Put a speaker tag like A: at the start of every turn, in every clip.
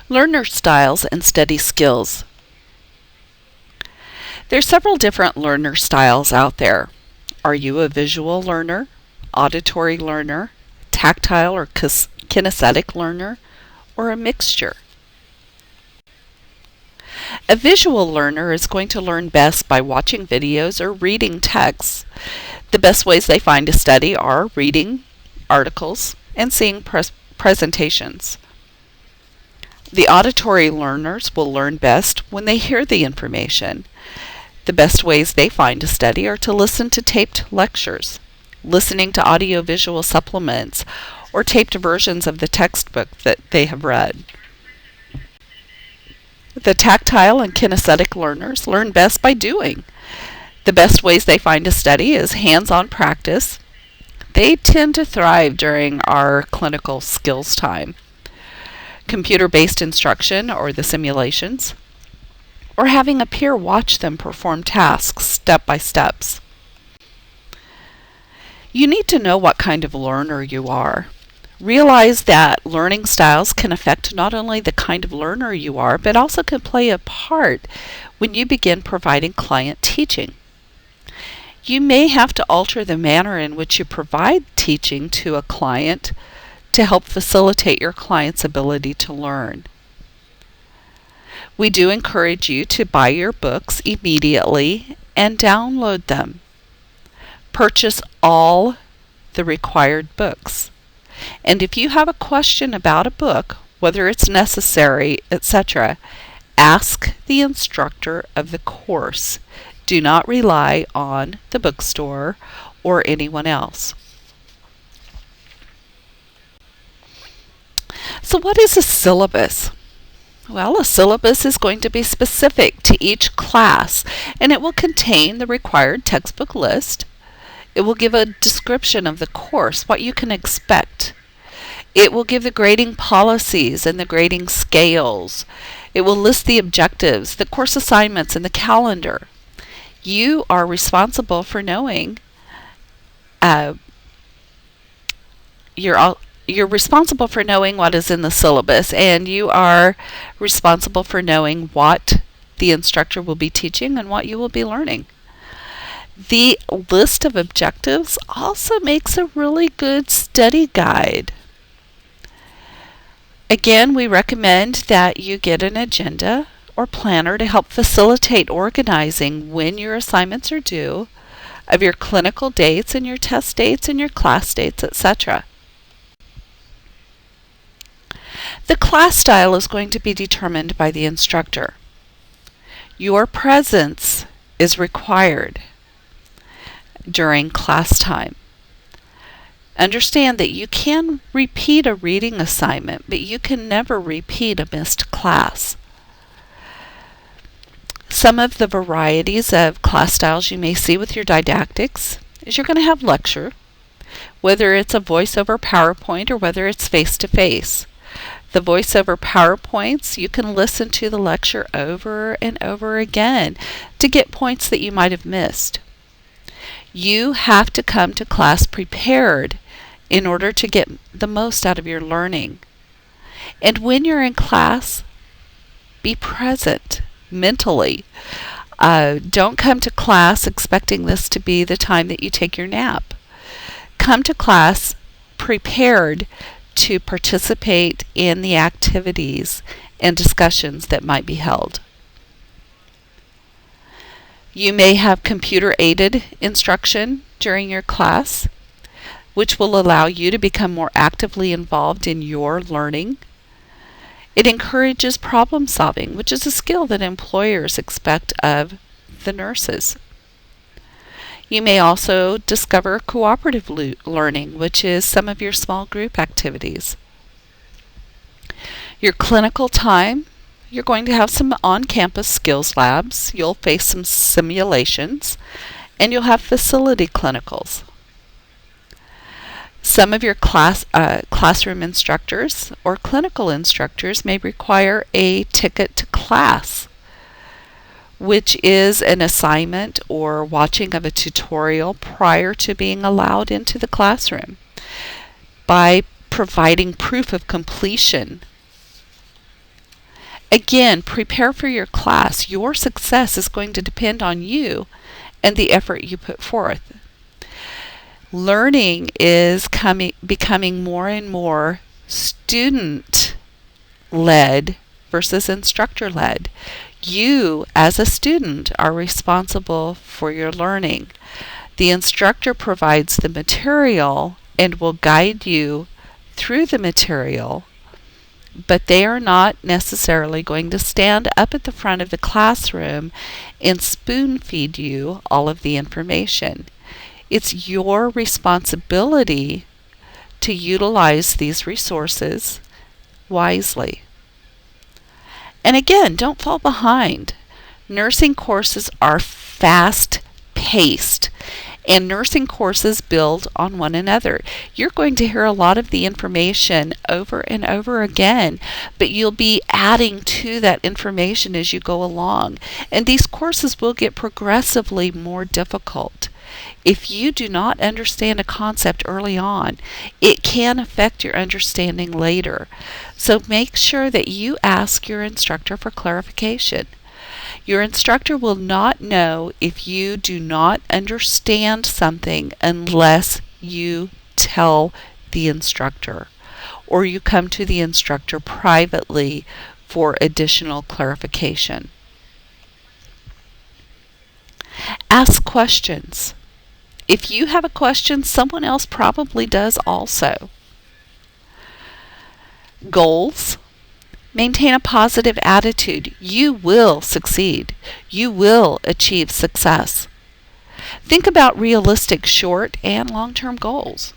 A: Learner styles and study skills. There are several different learner styles out there. Are you a visual learner, auditory learner, tactile or kinesthetic learner, or a mixture? A visual learner is going to learn best by watching videos or reading texts. The best ways they find to study are reading articles and seeing presentations. The auditory learners will learn best when they hear the information. The best ways they find to study are to listen to taped lectures, listening to audio-visual supplements, or taped versions of the textbook that they have read. The tactile and kinesthetic learners learn best by doing. The best ways they find to study is hands-on practice. They tend to thrive during our clinical skills time. Computer-based instruction or the simulations, or having a peer watch them perform tasks step by steps. You need to know what kind of learner you are. Realize that learning styles can affect not only the kind of learner you are, but also can play a part when you begin providing client teaching. You may have to alter the manner in which you provide teaching to a client to help facilitate your client's ability to learn. We do encourage you to buy your books immediately and download them. Purchase all the required books. And if you have a question about a book, whether it's necessary, etc., ask the instructor of the course. Do not rely on the bookstore or anyone else. So what is a syllabus? Well, a syllabus is going to be specific to each class, and it will contain the required textbook list. It will give a description of the course, what you can expect. It will give the grading policies and the grading scales. It will list the objectives, the course assignments, and the calendar. You are responsible for knowing you're responsible for knowing what is in the syllabus, and you are responsible for knowing what the instructor will be teaching and what you will be learning. The list of objectives also makes a really good study guide. Again, we recommend that you get an agenda or planner to help facilitate organizing when your assignments are due, of your clinical dates and your test dates and your class dates, etc. The class style is going to be determined by the instructor. Your presence is required during class time. Understand that you can repeat a reading assignment, but you can never repeat a missed class. Some of the varieties of class styles you may see with your didactics is you're going to have lecture, whether it's a voiceover PowerPoint or whether it's face-to-face. The voiceover PowerPoints, you can listen to the lecture over and over again to get points that you might have missed. You have to come to class prepared in order to get the most out of your learning. And when you're in class, be present mentally. Don't come to class expecting this to be the time that you take your nap. Come to class prepared to participate in the activities and discussions that might be held. You may have computer-aided instruction during your class, which will allow you to become more actively involved in your learning. It encourages problem solving, which is a skill that employers expect of the nurses. You may also discover cooperative learning, which is some of your small group activities. Your clinical time, you're going to have some on-campus skills labs, you'll face some simulations, and you'll have facility clinicals. Some of your classroom instructors or clinical instructors may require a ticket to class, which is an assignment or watching of a tutorial prior to being allowed into the classroom. By providing proof of completion Again, prepare for your class. Your success is going to depend on you and the effort you put forth. Learning is becoming more and more student-led versus instructor-led. You, as a student, are responsible for your learning. The instructor provides the material and will guide you through the material, but they are not necessarily going to stand up at the front of the classroom and spoon feed you all of the information. It's your responsibility to utilize these resources wisely. And again, don't fall behind. Nursing courses are fast-paced, and nursing courses build on one another. You're going to hear a lot of the information over and over again, but you'll be adding to that information as you go along. And these courses will get progressively more difficult. If you do not understand a concept early on, it can affect your understanding later. So make sure that you ask your instructor for clarification. Your instructor will not know if you do not understand something unless you tell the instructor or you come to the instructor privately for additional clarification. Ask questions. If you have a question, someone else probably does also. Goals. Maintain a positive attitude. You will succeed. You will achieve success. Think about realistic short and long-term goals.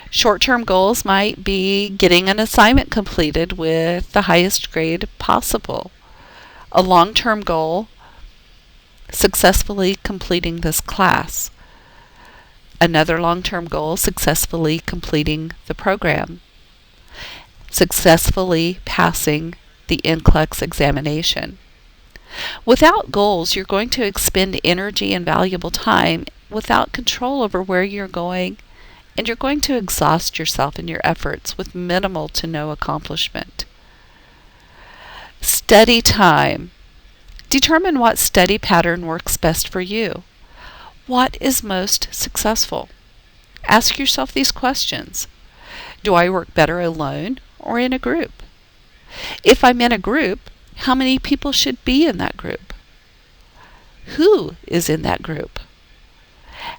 A: Short-term goals might be getting an assignment completed with the highest grade possible. A long-term goal, successfully completing this class. Another long-term goal, successfully completing the program. Successfully passing the NCLEX examination. Without goals, you're going to expend energy and valuable time without control over where you're going, and you're going to exhaust yourself in your efforts with minimal to no accomplishment. Study time. Determine what study pattern works best for you. What is most successful? Ask yourself these questions. Do I work better alone or in a group? If I'm in a group, how many people should be in that group? Who is in that group?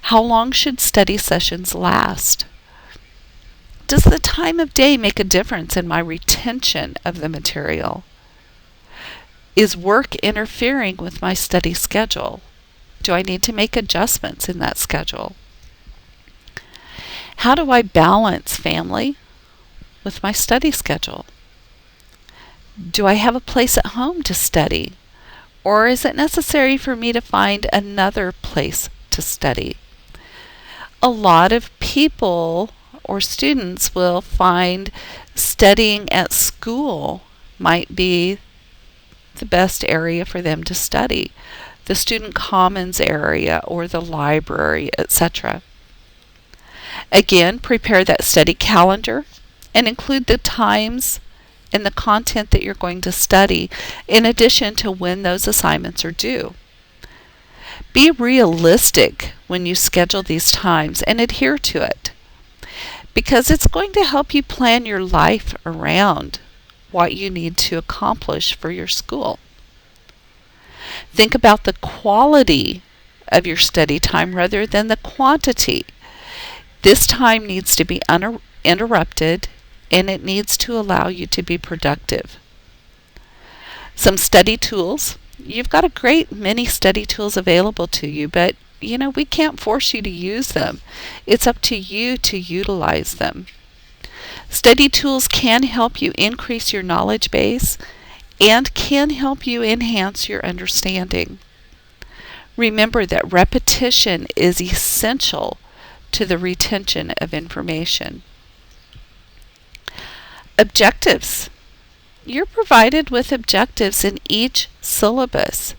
A: How long should study sessions last? Does the time of day make a difference in my retention of the material? Is work interfering with my study schedule? Do I need to make adjustments in that schedule? How do I balance family with my study schedule? Do I have a place at home to study, or is it necessary for me to find another place to study? A lot of people or students will find studying at school might be the best area for them to study, the student commons area or the library, etc. Again, prepare that study calendar and include the times and the content that you're going to study in addition to when those assignments are due. Be realistic when you schedule these times and adhere to it, because it's going to help you plan your life around what you need to accomplish for your school. Think about the quality of your study time rather than the quantity. This time needs to be uninterrupted, and it needs to allow you to be productive. Some study tools. You've got a great many study tools available to you, but we can't force you to use them. It's up to you to utilize them. Study tools can help you increase your knowledge base and can help you enhance your understanding. Remember that repetition is essential to the retention of information. Objectives. You're provided with objectives in each syllabus.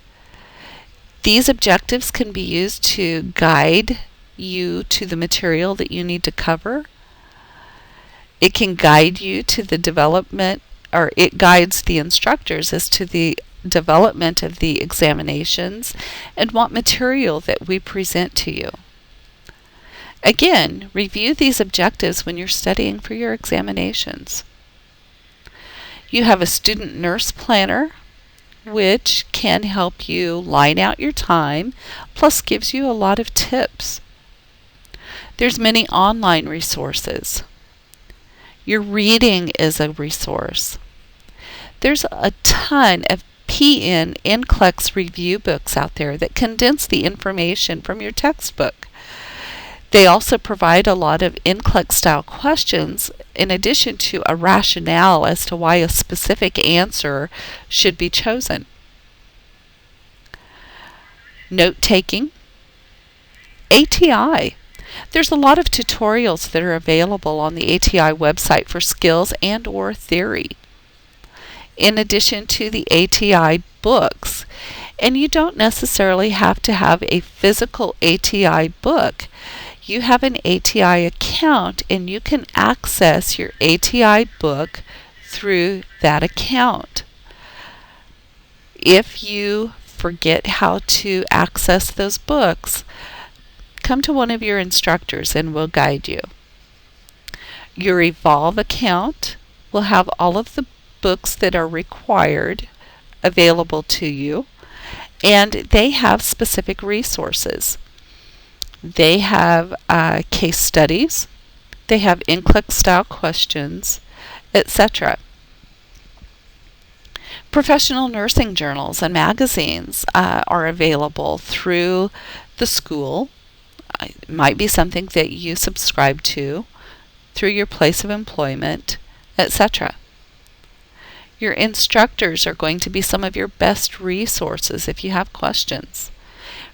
A: These objectives can be used to guide you to the material that you need to cover. It can guide you to the development or it guides the instructors as to the development of the examinations and what material that we present to you. Again, review these objectives when you're studying for your examinations. You have a student nurse planner, which can help you line out your time, plus gives you a lot of tips. There's many online resources. Your reading is a resource. There's a ton of PN NCLEX review books out there that condense the information from your textbook. They also provide a lot of NCLEX style questions in addition to a rationale as to why a specific answer should be chosen. Note taking. ATI. There's a lot of tutorials that are available on the ATI website for skills and or theory, in addition to the ATI books. And you don't necessarily have to have a physical ATI book. You have an ATI account and you can access your ATI book through that account. If you forget how to access those books, come to one of your instructors and we'll guide you. Your Evolve account will have all of the books that are required available to you, and they have specific resources. They have case studies, they have NCLEX style questions, etc. Professional nursing journals and magazines are available through the school. It might be something that you subscribe to through your place of employment, etc. Your instructors are going to be some of your best resources if you have questions.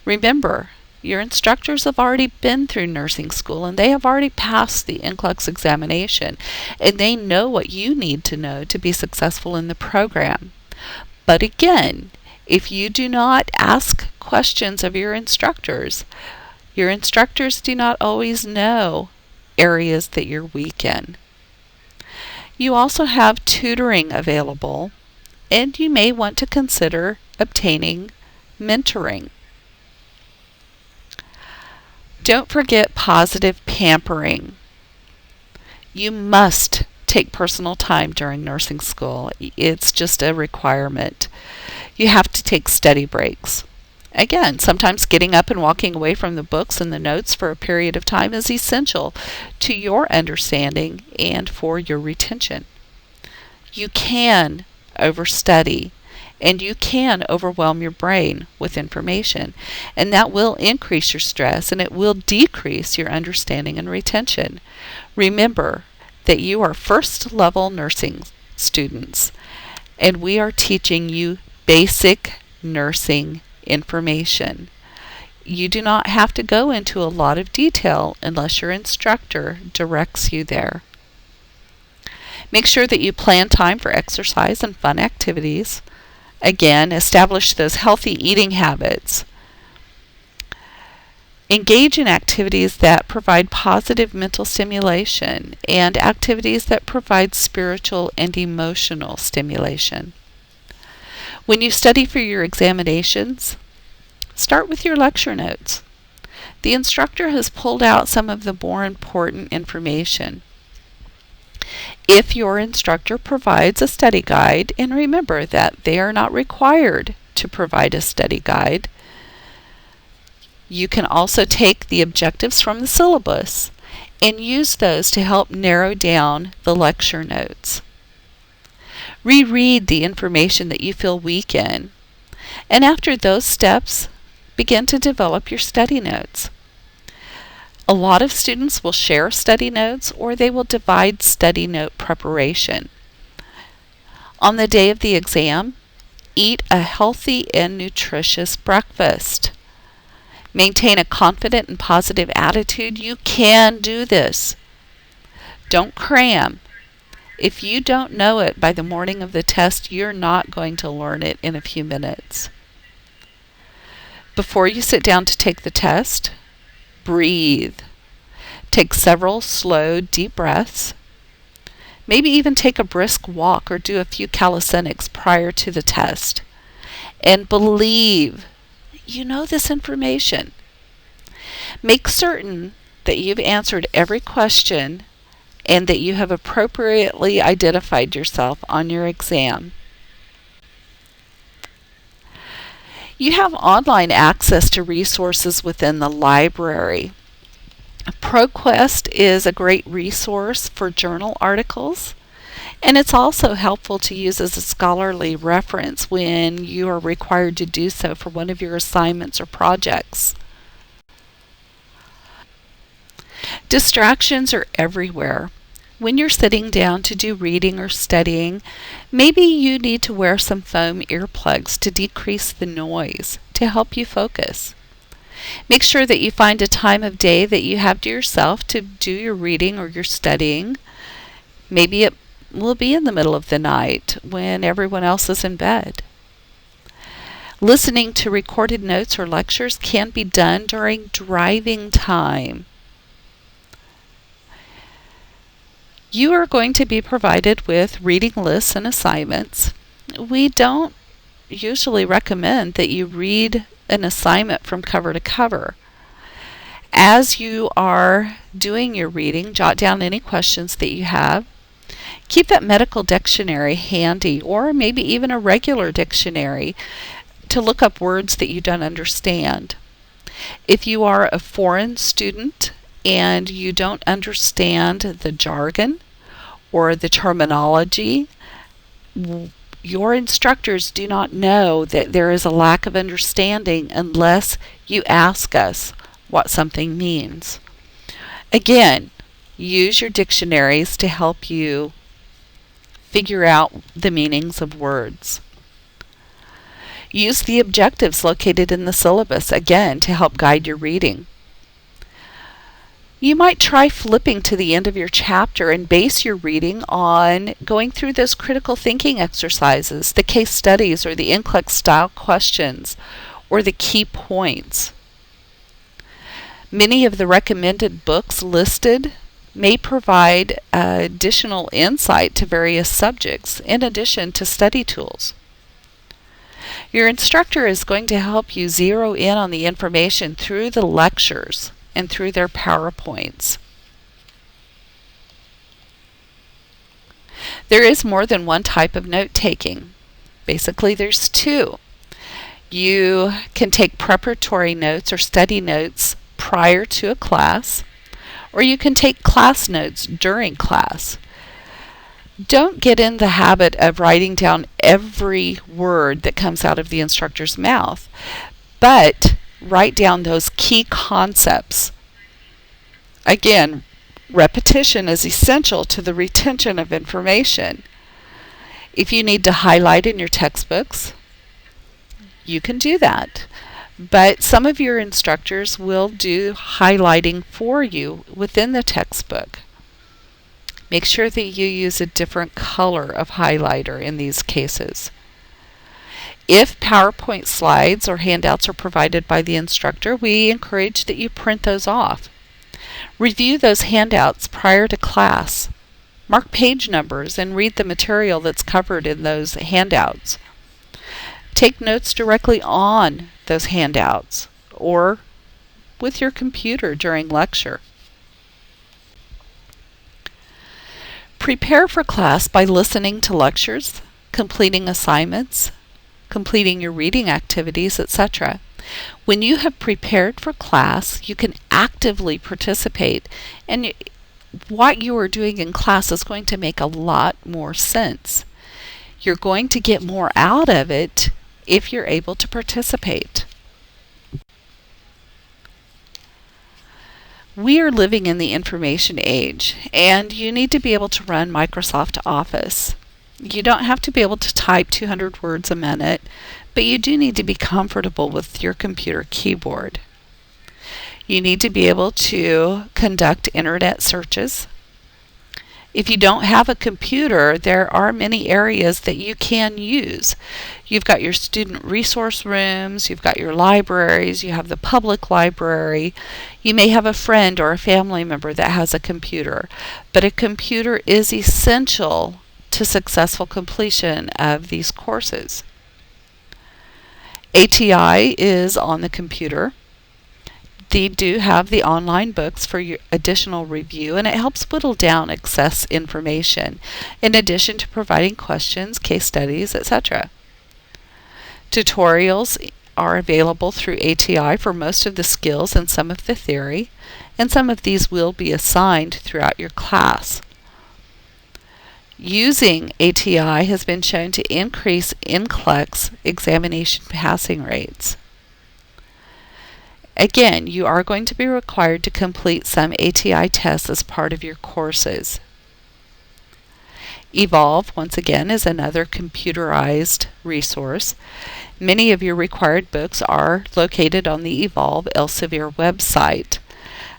A: Remember, your instructors have already been through nursing school and they have already passed the NCLEX examination, and they know what you need to know to be successful in the program. But again, if you do not ask questions of your instructors do not always know areas that you're weak in. You also have tutoring available, and you may want to consider obtaining mentoring. Don't forget positive pampering. You must take personal time during nursing school. It's just a requirement. You have to take study breaks. Again, sometimes getting up and walking away from the books and the notes for a period of time is essential to your understanding and for your retention. You can overstudy and you can overwhelm your brain with information, and that will increase your stress and it will decrease your understanding and retention. Remember that you are first level nursing students and we are teaching you basic nursing information. You do not have to go into a lot of detail unless your instructor directs you there. Make sure that you plan time for exercise and fun activities. Again, establish those healthy eating habits. Engage in activities that provide positive mental stimulation and activities that provide spiritual and emotional stimulation. When you study for your examinations, start with your lecture notes. The instructor has pulled out some of the more important information. If your instructor provides a study guide, and remember that they are not required to provide a study guide, you can also take the objectives from the syllabus and use those to help narrow down the lecture notes. Reread the information that you feel weak in, and after those steps, begin to develop your study notes. A lot of students will share study notes or they will divide study note preparation. On the day of the exam, eat a healthy and nutritious breakfast. Maintain a confident and positive attitude. You can do this. Don't cram. If you don't know it by the morning of the test, you're not going to learn it in a few minutes. Before you sit down to take the test, breathe. Take several slow, deep breaths. Maybe even take a brisk walk or do a few calisthenics prior to the test. And believe you know this information. Make certain that you've answered every question and that you have appropriately identified yourself on your exam. You have online access to resources within the library. ProQuest is a great resource for journal articles, and it's also helpful to use as a scholarly reference when you are required to do so for one of your assignments or projects. Distractions are everywhere. When you're sitting down to do reading or studying, maybe you need to wear some foam earplugs to decrease the noise to help you focus. Make sure that you find a time of day that you have to yourself to do your reading or your studying. Maybe it will be in the middle of the night when everyone else is in bed. Listening to recorded notes or lectures can be done during driving time. You are going to be provided with reading lists and assignments. We don't usually recommend that you read an assignment from cover to cover. As you are doing your reading, jot down any questions that you have. Keep that medical dictionary handy, or maybe even a regular dictionary to look up words that you don't understand. If you are a foreign student and you don't understand the jargon or the terminology, your instructors do not know that there is a lack of understanding unless you ask us what something means. Again, use your dictionaries to help you figure out the meanings of words. Use the objectives located in the syllabus, again, to help guide your reading. You might try flipping to the end of your chapter and base your reading on going through those critical thinking exercises, the case studies or the NCLEX style questions, or the key points. Many of the recommended books listed may provide additional insight to various subjects in addition to study tools. Your instructor is going to help you zero in on the information through the lectures and through their PowerPoints. There is more than one type of note-taking. Basically, there's two. You can take preparatory notes or study notes prior to a class, or you can take class notes during class. Don't get in the habit of writing down every word that comes out of the instructor's mouth, but write down those key concepts. Again, repetition is essential to the retention of information. If you need to highlight in your textbooks, you can do that. But some of your instructors will do highlighting for you within the textbook. Make sure that you use a different color of highlighter in these cases. If PowerPoint slides or handouts are provided by the instructor, we encourage that you print those off. Review those handouts prior to class. Mark page numbers and read the material that's covered in those handouts. Take notes directly on those handouts or with your computer during lecture. Prepare for class by listening to lectures, completing assignments, completing your reading activities, etc. When you have prepared for class, you can actively participate, and what you are doing in class is going to make a lot more sense. You're going to get more out of it if you're able to participate. We are living in the information age, and you need to be able to run Microsoft Office. You don't have to be able to type 200 words a minute, but you do need to be comfortable with your computer keyboard. You need to be able to conduct internet searches. If you don't have a computer, there are many areas that you can use. You've got your student resource rooms, you've got your libraries, you have the public library. You may have a friend or a family member that has a computer, but a computer is essential to successful completion of these courses. ATI is on the computer. They do have the online books for your additional review, and it helps whittle down excess information, in addition to providing questions, case studies, etc. Tutorials are available through ATI for most of the skills and some of the theory, and some of these will be assigned throughout your class. Using ATI has been shown to increase NCLEX examination passing rates. Again, you are going to be required to complete some ATI tests as part of your courses. Evolve, once again, is another computerized resource. Many of your required books are located on the Evolve Elsevier website.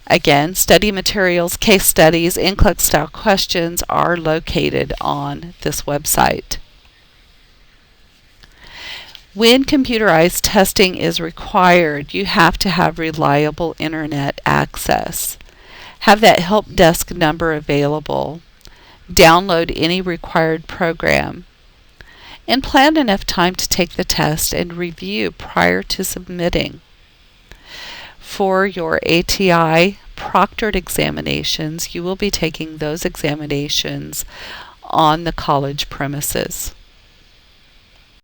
A: Again, study materials, case studies, NCLEX style questions are located on this website. When computerized testing is required, you have to have reliable internet access. Have that help desk number available. Download any required program. And plan enough time to take the test and review prior to submitting. For your ATI proctored examinations, you will be taking those examinations on the college premises.